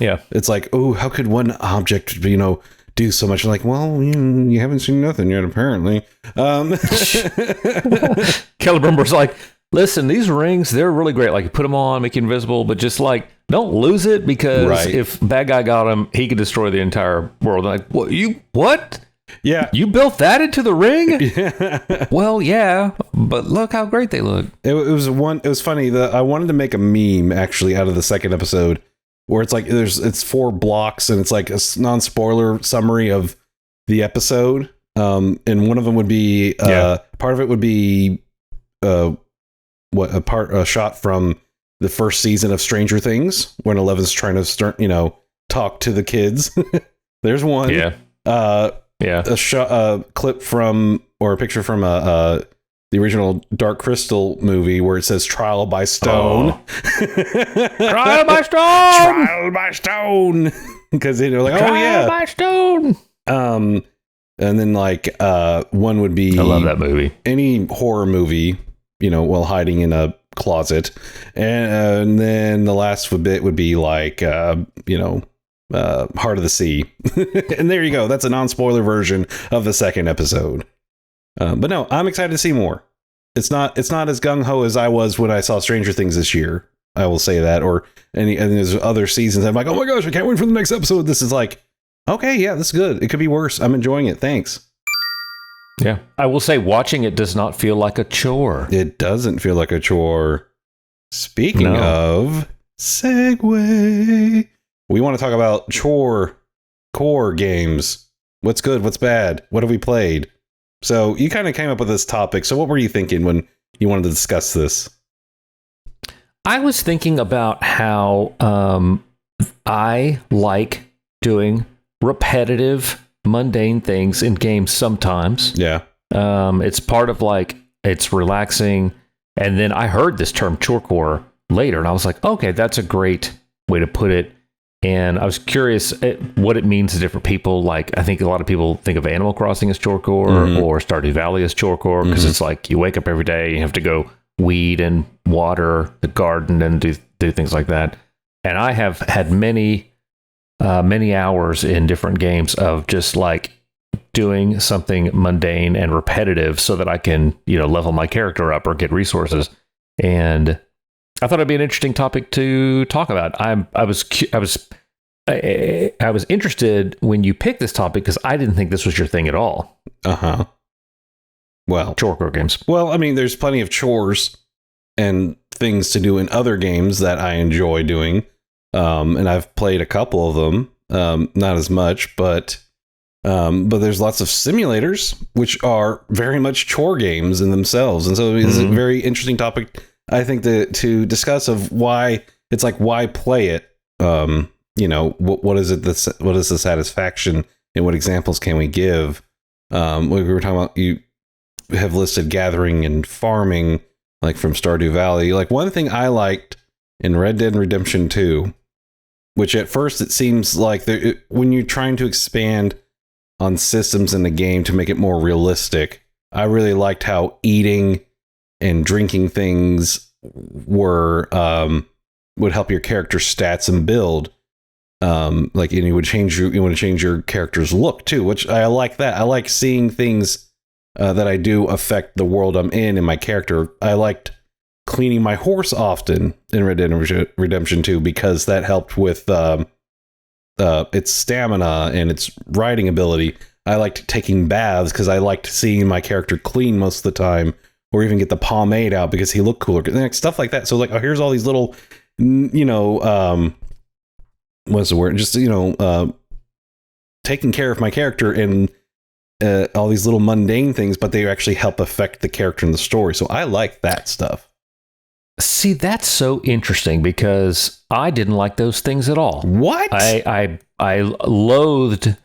Yeah. It's like, oh, how could one object, do so much? I'm like, well, you haven't seen nothing yet, apparently. Celebrimbor's like, listen, these rings, they're really great. Like, you put them on, make you invisible, but just like, don't lose it, because if bad guy got him, he could destroy the entire world. Like, what? Yeah. You built that into the ring? Well, yeah, but look how great they look. It was funny. I wanted to make a meme actually out of the second episode where it's like it's 4 blocks and it's like a non-spoiler summary of the episode. And one of them would be part of it would be a shot from the first season of Stranger Things when Eleven's trying to start, talk to the kids. There's one. Yeah. A clip from, or a picture from the original Dark Crystal movie where it says "Trial by Stone." Trial by Stone. Trial by Stone. Because they're like, Trial by Stone. And then like one would be, I love that movie. Any horror movie, while hiding in a closet, and then the last bit would be like Heart of the Sea. And there you go. That's a non-spoiler version of the second episode. But no, I'm excited to see more. It's not as gung-ho as I was when I saw Stranger Things this year. I will say that. And there's other seasons I'm like, oh my gosh, I can't wait for the next episode. This is like, okay, yeah, this is good. It could be worse. I'm enjoying it. Thanks. Yeah. I will say watching it does not feel like a chore. It doesn't feel like a chore. Speaking of segue, we want to talk about Chorecore games. What's good? What's bad? What have we played? So you kind of came up with this topic. So what were you thinking when you wanted to discuss this? I was thinking about how I like doing repetitive, mundane things in games sometimes. Yeah. It's part of like, it's relaxing. And then I heard this term Chorecore later, and I was like, okay, that's a great way to put it. And I was curious what it means to different people. Like, I think a lot of people think of Animal Crossing as Chorecore or Stardew Valley as Chorecore, because it's like you wake up every day, you have to go weed and water the garden and do things like that. And I have had many hours in different games of just like doing something mundane and repetitive so that I can, level my character up or get resources. And I thought it'd be an interesting topic to talk about. I was interested when you picked this topic because I didn't think this was your thing at all. Well, Chorecore games. Well, I mean, there's plenty of chores and things to do in other games that I enjoy doing. And I've played a couple of them. Not as much, but there's lots of simulators which are very much chore games in themselves. And so it's a very interesting topic, I think, to discuss of why it's like, why play it? What is it? What is the satisfaction, and what examples can we give? We were talking about, you have listed gathering and farming, like from Stardew Valley. Like, one thing I liked in Red Dead Redemption 2, which at first it seems like when you're trying to expand on systems in the game to make it more realistic, I really liked how eating and drinking things would help your character stats and build. Like, and you want to change your character's look too, which I like that. I like seeing things that I do affect the world I'm in and my character. I liked cleaning my horse often in Red Dead Redemption 2 because that helped with its stamina and its riding ability. I liked taking baths because I liked seeing my character clean most of the time, or even get the pomade out because he looked cooler, stuff like that. So like, here's all these little, what's the word? Just, taking care of my character and all these little mundane things, but they actually help affect the character in the story. So I like that stuff. See, that's so interesting because I didn't like those things at all. What? I loathed.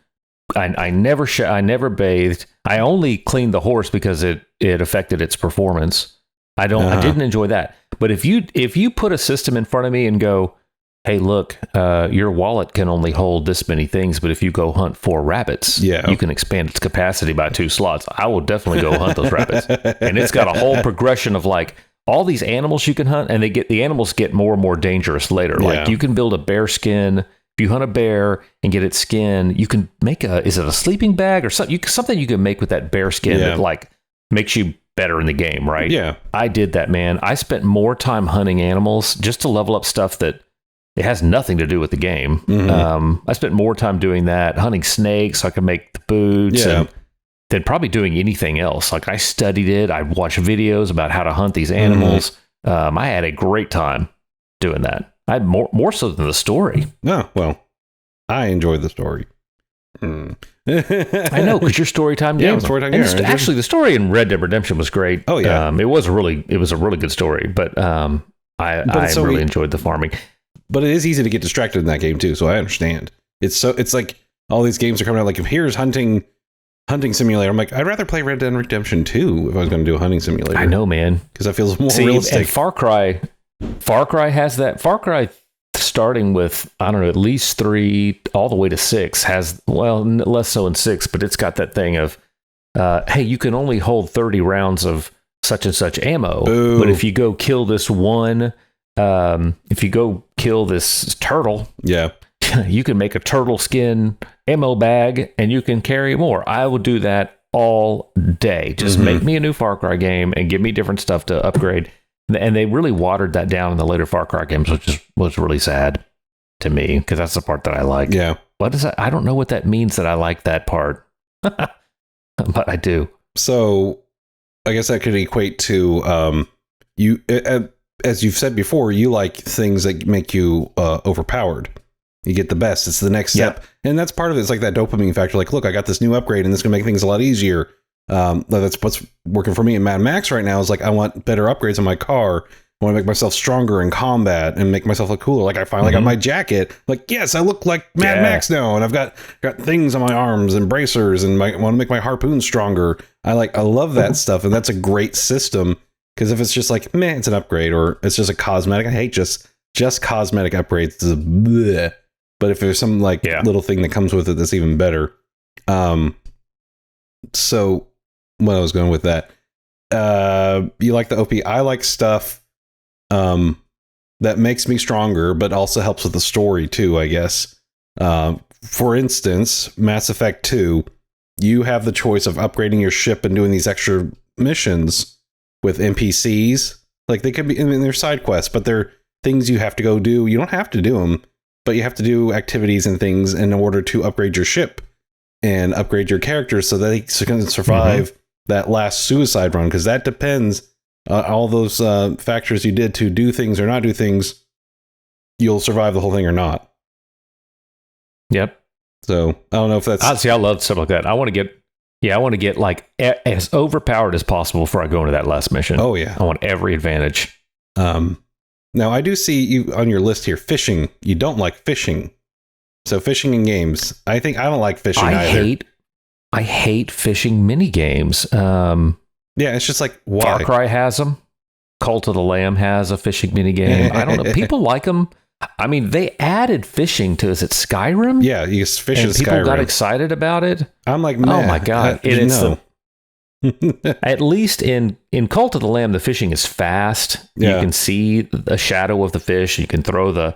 I never bathed. I only cleaned the horse because it affected its performance. I didn't enjoy that. But if you put a system in front of me and go, hey, look, your wallet can only hold this many things, but if you go hunt 4 rabbits, you can expand its capacity by 2 slots. I will definitely go hunt those rabbits. And it's got a whole progression of like all these animals you can hunt, and the animals get more and more dangerous later. Yeah. Like, you can build a bear skin. If you hunt a bear and get its skin, you can make is it a sleeping bag or something? Something you can make with that bear skin that like makes you better in the game, right? Yeah. I did that, man. I spent more time hunting animals just to level up stuff that it has nothing to do with the game. Mm-hmm. I spent more time doing that, hunting snakes so I could make the boots, Yeah. than probably doing anything else. Like I studied it. I watched videos about how to hunt these animals. I had a great time doing that. I had more so than the story. Oh, well, I enjoyed the story. I know, because you're storytime game. Yeah, storytime game. Actually, the story in Red Dead Redemption was great. Oh yeah, it was a really good story. But I really enjoyed the farming. But it is easy to get distracted in that game too. So I understand. It's like all these games are coming out. Like if here's hunting simulator, I'm like, I'd rather play Red Dead Redemption 2 if I was going to do a hunting simulator. I know, man, because that feels more realistic. And Far Cry has that. Far Cry, starting with, I don't know, at least 3 all the way to 6 has, well, less so in 6, but it's got that thing of, hey, you can only hold 30 rounds of such and such ammo. Boo. But if you go kill this turtle, yeah, you can make a turtle skin ammo bag and you can carry more. I would do that all day. Just make me a new Far Cry game and give me different stuff to upgrade. And they really watered that down in the later Far Cry games, which was really sad to me, because that's the part that I like. Yeah. What is that? I don't know what that means that I like that part, but I do. So I guess that could equate to you, as you've said before, you like things that make you overpowered. You get the best. It's the next step. Yep. And that's part of it. It's like that dopamine factor. Like, look, I got this new upgrade and this is going to make things a lot easier. That's what's working for me in Mad Max right now, is like, I want better upgrades on my car. I want to make myself stronger in combat and make myself look cooler. Like I finally got my jacket. Like, yes, I look like Mad Max now. And I've got things on my arms and bracers, and I want to make my harpoon stronger. I love that stuff. And that's a great system. Because if it's just like, meh, it's an upgrade, or it's just a cosmetic. I hate just cosmetic upgrades. It's bleh. But if there's some little thing that comes with it that's even better. So when I was going with that, you like the OP. I like stuff that makes me stronger, but also helps with the story too, I guess. For instance, Mass Effect 2, you have the choice of upgrading your ship and doing these extra missions with NPCs. Like, they could be, I mean, they're side quests, but they're things you have to go do. You don't have to do them, but you have to do activities and things in order to upgrade your ship and upgrade your characters so that they can survive that last suicide run. Because that depends, all those factors you did to do things or not do things, you'll survive the whole thing or not. Yep. So I don't know if that's... Honestly, I love stuff like that. I want to get like as overpowered as possible before I go into that last mission. Oh yeah. I want every advantage. Now I do see you on your list here, fishing. You don't like fishing. So fishing in games. I don't like fishing either. I hate fishing mini games. Yeah, it's just like, why? Far Cry has them. Cult of the Lamb has a fishing mini game. I don't know. People like them. I mean, they added fishing to, is it Skyrim? Yeah, you fish in Skyrim. People got excited about it. I'm like, oh my God. No. At least in Cult of the Lamb, the fishing is fast. Yeah. You can see a shadow of the fish. You can throw the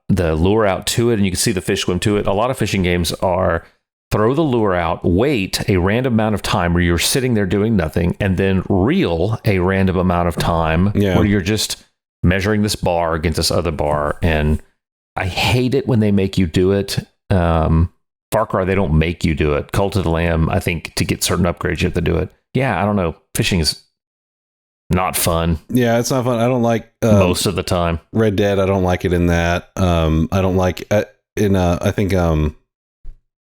lure out to it, and you can see the fish swim to it. A lot of fishing games are throw the lure out, wait a random amount of time where you're sitting there doing nothing, and then reel a random amount of time where you're just measuring this bar against this other bar. And I hate it when they make you do it. Far Cry, they don't make you do it. Cult of the Lamb, I think to get certain upgrades, you have to do it. Yeah, I don't know. Fishing is not fun. Yeah, it's not fun. I don't like... most of the time. Red Dead, I don't like it in that. I don't like... I think...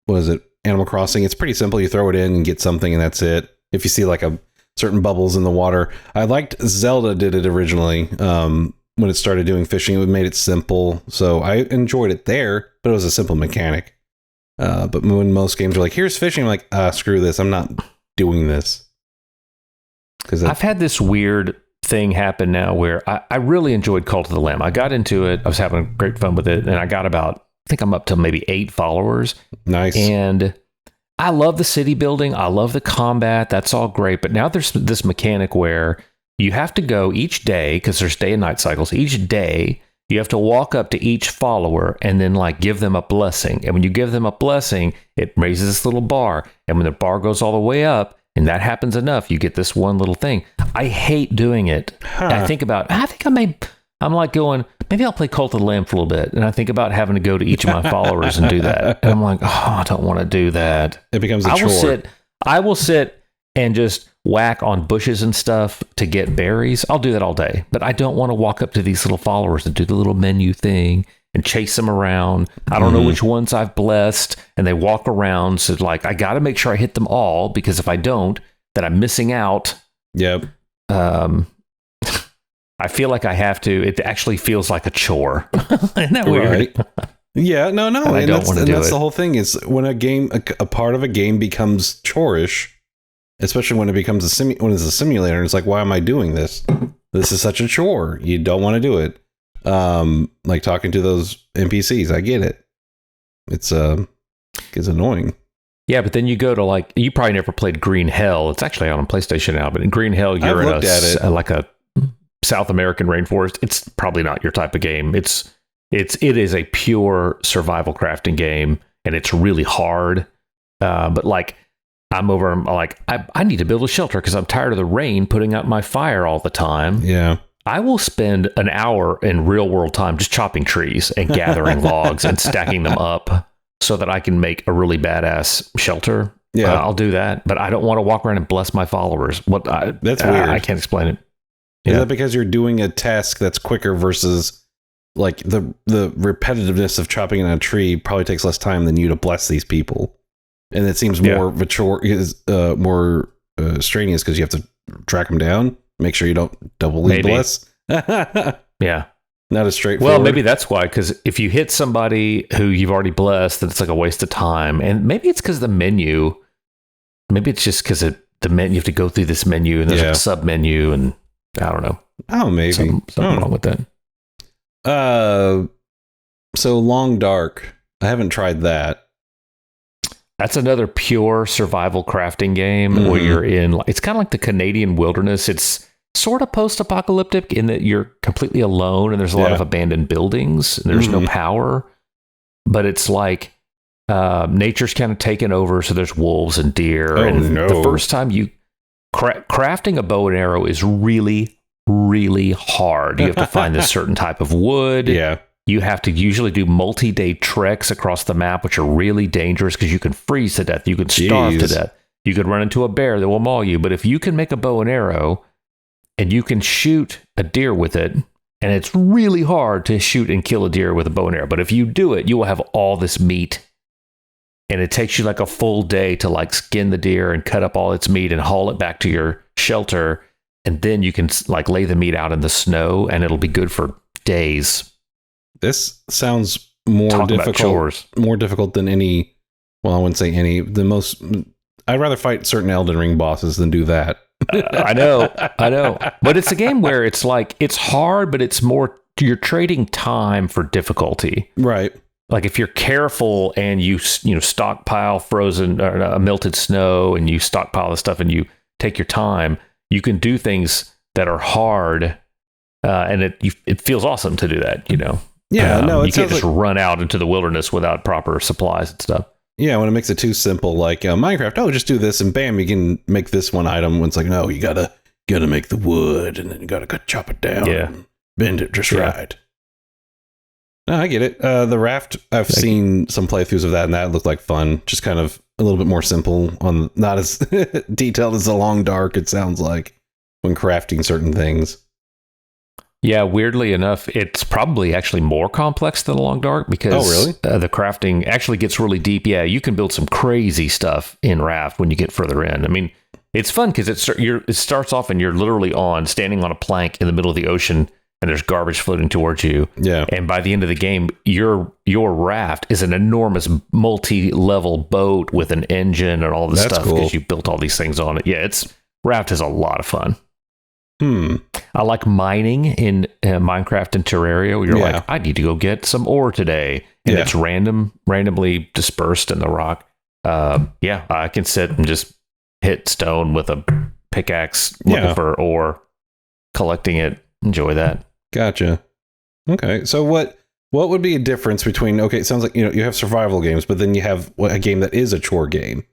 what is it? Animal Crossing. It's pretty simple. You throw it in and get something, and that's it. If you see like a certain bubbles in the water. I liked Zelda did it originally. When it started doing fishing, it made it simple. So I enjoyed it there, but it was a simple mechanic. But when most games are like, here's fishing, I'm like, screw this. I'm not doing this. Because I've had this weird thing happen now where I really enjoyed Cult of the Lamb. I got into it. I was having great fun with it. And I got I think I'm up to maybe 8 followers. Nice. And I love the city building. I love the combat. That's all great. But now there's this mechanic where you have to go each day, because there's day and night cycles. Each day, you have to walk up to each follower and then give them a blessing. And when you give them a blessing, it raises this little bar. And when the bar goes all the way up, and that happens enough, you get this one little thing. I hate doing it. I think I'm like going, maybe I'll play Cult of the Lamb for a little bit. And I think about having to go to each of my followers and do that. And I'm like, oh, I don't want to do that. It becomes a chore. I will sit and just whack on bushes and stuff to get berries. I'll do that all day. But I don't want to walk up to these little followers and do the little menu thing and chase them around. I don't know which ones I've blessed, and they walk around. So like, I got to make sure I hit them all, because if I don't, then I'm missing out. Yep. I feel like I have to. It actually feels like a chore. Isn't that weird? Right. Yeah, no. And I don't want to do it. That's the whole thing, is when a part of a game becomes chorish, especially when it becomes when it's a simulator, it's like, why am I doing this? This is such a chore. You don't want to do it. Like talking to those NPCs, I get it. It's annoying. Yeah, but then you go to, like, you probably never played Green Hell. It's actually out on PlayStation now, but in Green Hell, you're in like a South American rainforest. It's probably not your type of game. It is a pure survival crafting game, and it's really hard. But like, I'm like, I need to build a shelter because I'm tired of the rain putting out my fire all the time. Yeah. I will spend an hour in real world time just chopping trees and gathering logs and stacking them up so that I can make a really badass shelter. Yeah. I'll do that, but I don't want to walk around and bless my followers. That's weird. I can't explain it. Is that because you're doing a task that's quicker versus, like, the repetitiveness of chopping in a tree probably takes less time than you to bless these people? And it seems more mature, more strenuous because you have to track them down, make sure you don't doubly bless. Yeah. Not as straightforward. Well, maybe that's why, because if you hit somebody who you've already blessed, then it's like a waste of time. And maybe it's because the menu, maybe it's just because the menu, you have to go through this menu and there's a sub menu, and I don't know. Oh, maybe. Something wrong with that. So Long Dark, I haven't tried that. That's another pure survival crafting game where you're in, it's kind of like the Canadian wilderness. It's sort of post-apocalyptic in that you're completely alone and there's a lot of abandoned buildings and there's no power, but it's like nature's kind of taken over. So there's wolves and deer. The first time you crafting a bow and arrow is really, really hard. You have to find this certain type of wood. Yeah. You have to usually do multi-day treks across the map, which are really dangerous because you can freeze to death. You can starve to death. You could run into a bear that will maul you. But if you can make a bow and arrow and you can shoot a deer with it, and it's really hard to shoot and kill a deer with a bow and arrow, but if you do it, you will have all this meat. And it takes you like a full day to like skin the deer and cut up all its meat and haul it back to your shelter. And then you can like lay the meat out in the snow and it'll be good for days. This sounds more difficult than any. Well, I wouldn't say any. I'd rather fight certain Elden Ring bosses than do that. I know. But it's a game where it's like, it's hard, but it's more, you're trading time for difficulty. Right. Like if you're careful and you stockpile frozen or melted snow and you stockpile the stuff and you take your time, you can do things that are hard. And it feels awesome to do that, Yeah, you can't just run out into the wilderness without proper supplies and stuff. Yeah, when it makes it too simple, like Minecraft, just do this and bam, you can make this one item. When it's like, no, you gotta make the wood and then you gotta chop it down and bend it just right. No, I get it. The raft, I've seen some playthroughs of that, and that looked like fun. Just kind of a little bit more simple, not as detailed as the Long Dark, it sounds like, when crafting certain things. Yeah, weirdly enough, it's probably actually more complex than Long Dark because the crafting actually gets really deep. Yeah, you can build some crazy stuff in Raft when you get further in. I mean, it's fun because it starts off and you're literally standing on a plank in the middle of the ocean and there's garbage floating towards you. Yeah. And by the end of the game, your raft is an enormous multi-level boat with an engine and all this stuff because you built all these things on it. Yeah, Raft is a lot of fun. I like mining in Minecraft and Terraria where you're like, I need to go get some ore today. And it's randomly dispersed in the rock. I can sit and just hit stone with a pickaxe looking for ore, collecting it. Enjoy that. Gotcha. Okay. So what would be a difference between, it sounds like, you have survival games, but then you have a game that is a chore game.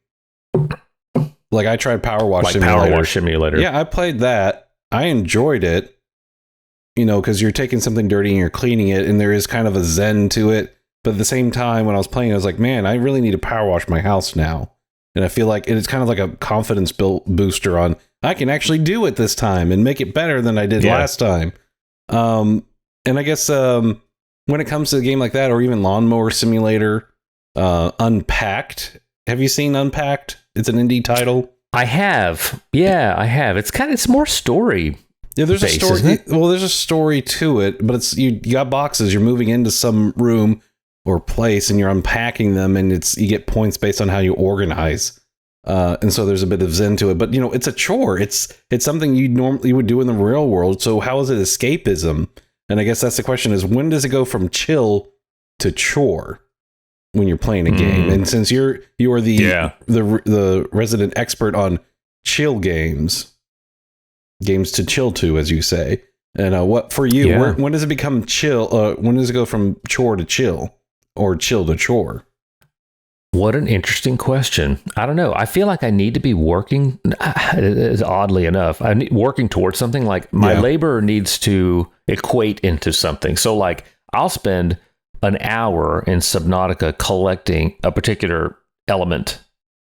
like I tried Power Wash like Simulator. Power Wash Simulator. Yeah, I played that. I enjoyed it, because you're taking something dirty and you're cleaning it, and there is kind of a zen to it. But at the same time, when I was playing, I was like, man, I really need to power wash my house now. And I feel like it's kind of like a confidence booster on, I can actually do it this time and make it better than I did last time. And I guess when it comes to a game like that, or even Lawnmower Simulator, Unpacked. Have you seen Unpacked? It's an indie title. I have. Yeah, I have. It's more story. Yeah, there's a story. Well, there's a story to it, but it's you got boxes. You're moving into some room or place, and you're unpacking them, and you get points based on how you organize. And so there's a bit of zen to it, but it's a chore. It's something you normally would do in the real world. So how is it escapism? And I guess that's the question: is when does it go from chill to chore when you're playing a game? And since you are the resident expert on chill games to chill to, as you say, and what for you? When does it become chill? When does it go from chore to chill, or chill to chore? What an interesting question. I don't know. I feel like I need to be working, oddly enough, working towards something. Like my labor needs to equate into something. So like I'll spend an hour in Subnautica collecting a particular element,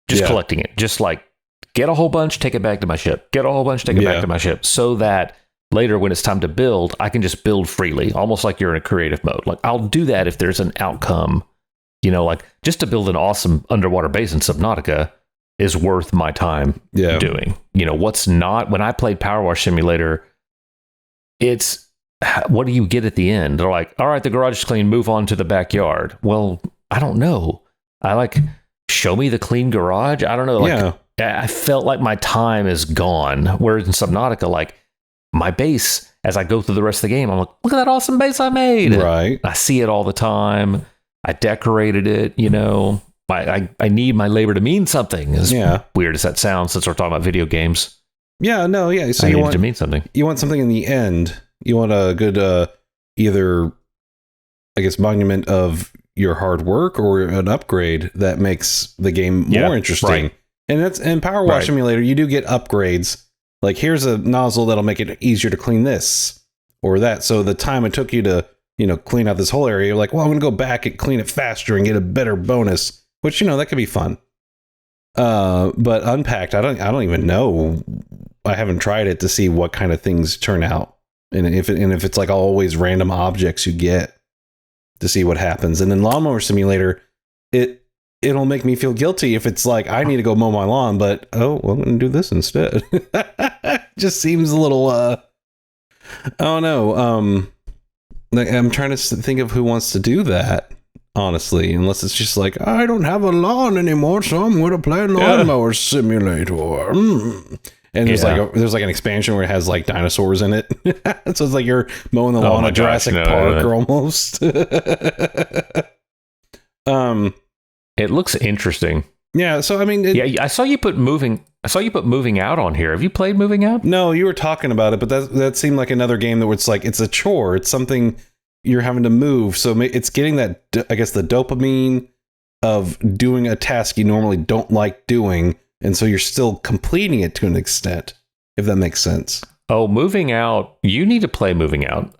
just collecting it, just like get a whole bunch, take it back to my ship, get a whole bunch, take it back to my ship, so that later when it's time to build, I can just build freely, almost like you're in a creative mode. Like I'll do that if there's an outcome. Like just to build an awesome underwater base in Subnautica is worth my time doing. What's not, when I played Power Wash Simulator, it's, what do you get at the end? They're like, all right, the garage is clean, move on to the backyard. Well, I don't know. Show me the clean garage. I don't know. I felt like my time is gone. Whereas in Subnautica, like my base, as I go through the rest of the game, I'm like, look at that awesome base I made. Right. I see it all the time. I decorated it, I need my labor to mean something. As weird as that sounds, since we're talking about video games. Yeah, no, yeah. So you want it to mean something. You want something in the end. You want a good, either, I guess, monument of your hard work or an upgrade that makes the game more interesting. Right. And that's in Power Wash Simulator, you do get upgrades. Like here's a nozzle that'll make it easier to clean this or that. So the time it took you to clean out this whole area, you're like, well, I'm going to go back and clean it faster and get a better bonus, which, that could be fun. But Unpacked, I don't even know. I haven't tried it to see what kind of things turn out. And if it's like always random objects you get to see what happens. And then Lawnmower Simulator, it'll make me feel guilty if it's like, I need to go mow my lawn, but, I'm going to do this instead. Just seems a little, I don't know. I'm trying to think of who wants to do that, honestly, unless it's just like, I don't have a lawn anymore, so I'm going to play Lawnmower Simulator. And there's like an expansion where it has like dinosaurs in it. So it's like you're mowing the lawn at Jurassic Park or almost. It looks interesting. Yeah, so I mean, I saw you put moving out on here. Have you played Moving Out? No, you were talking about it, but that seemed like another game that was like, it's a chore. It's something you're having to move. So it's getting that, I guess, the dopamine of doing a task you normally don't like doing, and so you're still completing it to an extent, if that makes sense. Oh, Moving Out. You need to play Moving Out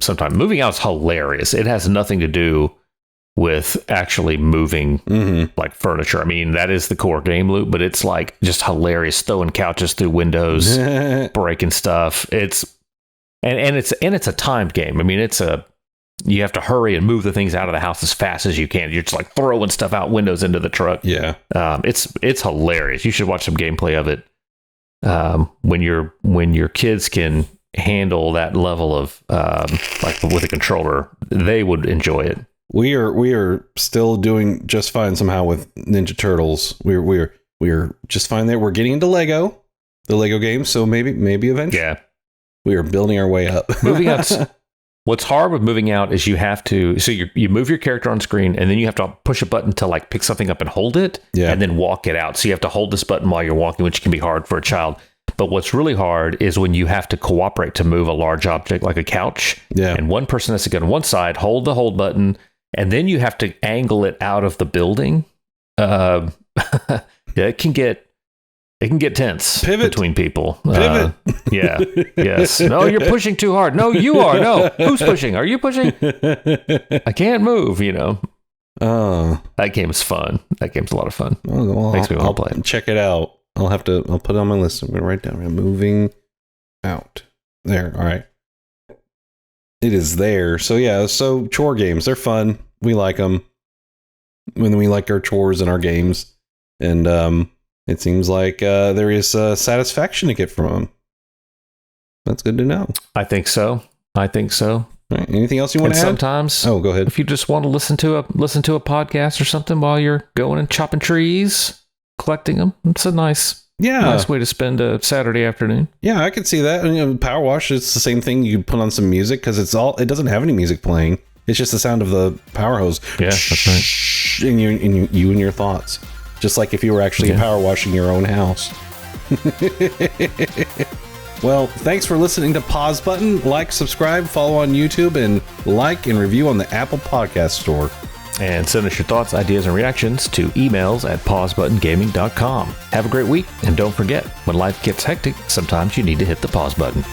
sometime. Moving Out is hilarious. It has nothing to do with actually moving like furniture. I mean, that is the core game loop, but it's like just hilarious, throwing couches through windows, breaking stuff. It's a timed game. I mean, you have to hurry and move the things out of the house as fast as you can. You're just like throwing stuff out windows into the truck. Yeah. It's hilarious. You should watch some gameplay of it. When your kids can handle that level of like with a controller, they would enjoy it. We are still doing just fine somehow with Ninja Turtles. We're just fine there. We're getting into the Lego game. So maybe eventually. Yeah. We are building our way up. Moving out. What's hard with Moving Out is you have to, so you move your character on screen and then you have to push a button to like pick something up and hold it and then walk it out. So you have to hold this button while you're walking, which can be hard for a child. But what's really hard is when you have to cooperate to move a large object like a couch. Yeah. And one person has to go on one side, hold the hold button, and then you have to angle it out of the building. It can get It can get tense between people. Pivot. Yeah. Yes. No, you're pushing too hard. No, you are. No. Who's pushing? Are you pushing? I can't move, That game's fun. That game's a lot of fun. Makes me want to play it. Check it out. I'll put it on my list. I'm going to write down moving out. There. All right. It is there. So yeah, chore games, they're fun. We like them. When we like our chores and our games. And it seems like there is satisfaction to get from them. That's good to know. I think so. All right. Anything else you want to add? Sometimes, go ahead. If you just want to listen to a podcast or something while you're going and chopping trees, collecting them, it's a nice way to spend a Saturday afternoon. Yeah, I could see that. And Power Wash, it's the same thing. You put on some music because it doesn't have any music playing. It's just the sound of the power hose. Yeah, that's right. And you and your thoughts. Just like if you were actually power washing your own house. Well, thanks for listening to Pause Button. Like, subscribe, follow on YouTube, and like and review on the Apple Podcast Store. And send us your thoughts, ideas, and reactions to emails at pausebuttongaming.com. Have a great week, and don't forget, when life gets hectic, sometimes you need to hit the pause button.